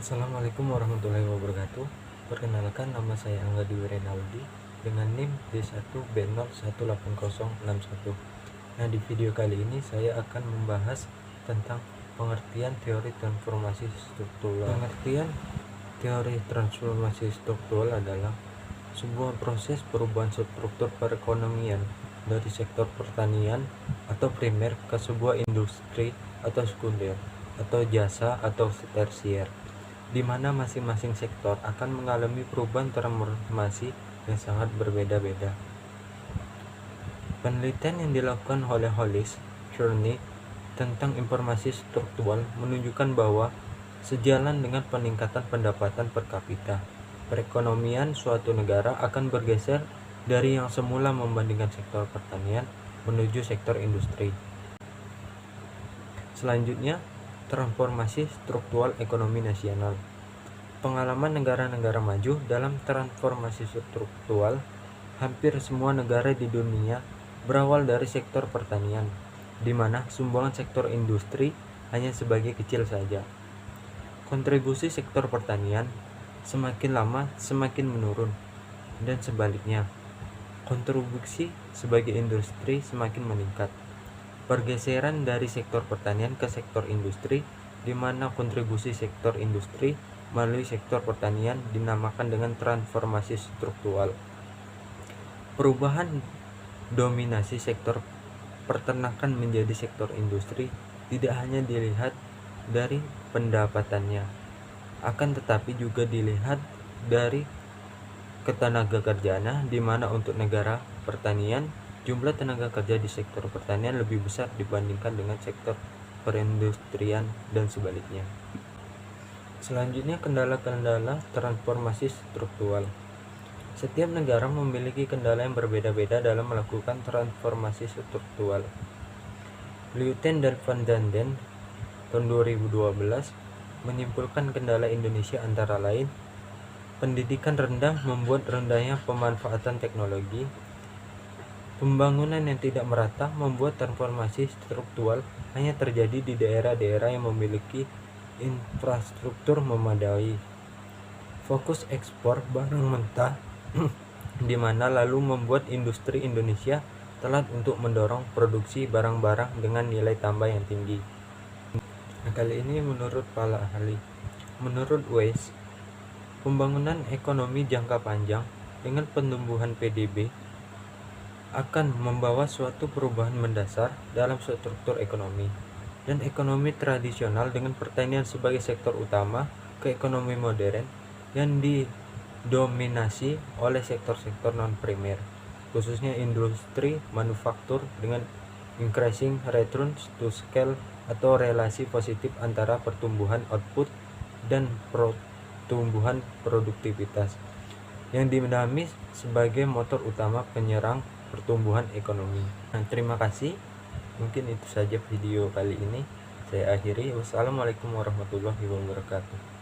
Assalamualaikum warahmatullahi wabarakatuh. Perkenalkan, nama saya Angga Dwi Renaldi dengan NIM D1B018061. Nah, di video kali ini saya akan membahas tentang pengertian teori transformasi struktural. Pengertian teori transformasi struktural adalah sebuah proses perubahan struktur perekonomian dari sektor pertanian atau primer ke sebuah industri atau sekunder atau jasa atau tersier, di mana masing-masing sektor akan mengalami perubahan transformasi yang sangat berbeda-beda. Penelitian yang dilakukan oleh Hollis Kearney tentang informasi struktural menunjukkan bahwa sejalan dengan peningkatan pendapatan per kapita, perekonomian suatu negara akan bergeser dari yang semula membandingkan sektor pertanian menuju sektor industri. Selanjutnya, transformasi struktural ekonomi nasional. Pengalaman negara-negara maju dalam transformasi struktural, hampir semua negara di dunia berawal dari sektor pertanian, di mana sumbangan sektor industri hanya sebagai kecil saja. Kontribusi sektor pertanian semakin lama semakin menurun, dan sebaliknya, kontribusi sebagai industri semakin meningkat. Pergeseran dari sektor pertanian ke sektor industri, di mana kontribusi sektor industri melalui sektor pertanian dinamakan dengan transformasi struktural. Perubahan dominasi sektor peternakan menjadi sektor industri tidak hanya dilihat dari pendapatannya, akan tetapi juga dilihat dari ketenaga kerjaannya, di mana untuk negara pertanian jumlah tenaga kerja di sektor pertanian lebih besar dibandingkan dengan sektor perindustrian dan sebaliknya. Selanjutnya, kendala-kendala transformasi struktural. Setiap negara memiliki kendala yang berbeda-beda dalam melakukan transformasi struktural. Luyten dan Van Danden tahun 2012 menyimpulkan kendala Indonesia antara lain pendidikan rendah membuat rendahnya pemanfaatan teknologi. Pembangunan yang tidak merata membuat transformasi struktural hanya terjadi di daerah-daerah yang memiliki infrastruktur memadai. Fokus ekspor barang mentah di mana lalu membuat industri Indonesia telat untuk mendorong produksi barang-barang dengan nilai tambah yang tinggi. Nah, kali ini menurut para ahli, menurut Weiss, pembangunan ekonomi jangka panjang dengan pertumbuhan PDB akan membawa suatu perubahan mendasar dalam struktur ekonomi, dan ekonomi tradisional dengan pertanian sebagai sektor utama ke ekonomi modern yang didominasi oleh sektor-sektor non-primer, khususnya industri manufaktur dengan increasing return to scale atau relasi positif antara pertumbuhan output dan pertumbuhan produktivitas yang dinamis sebagai motor utama penyerang pertumbuhan ekonomi. Nah, terima kasih. Mungkin itu saja video kali ini. Saya akhiri. Wassalamualaikum warahmatullahi wabarakatuh.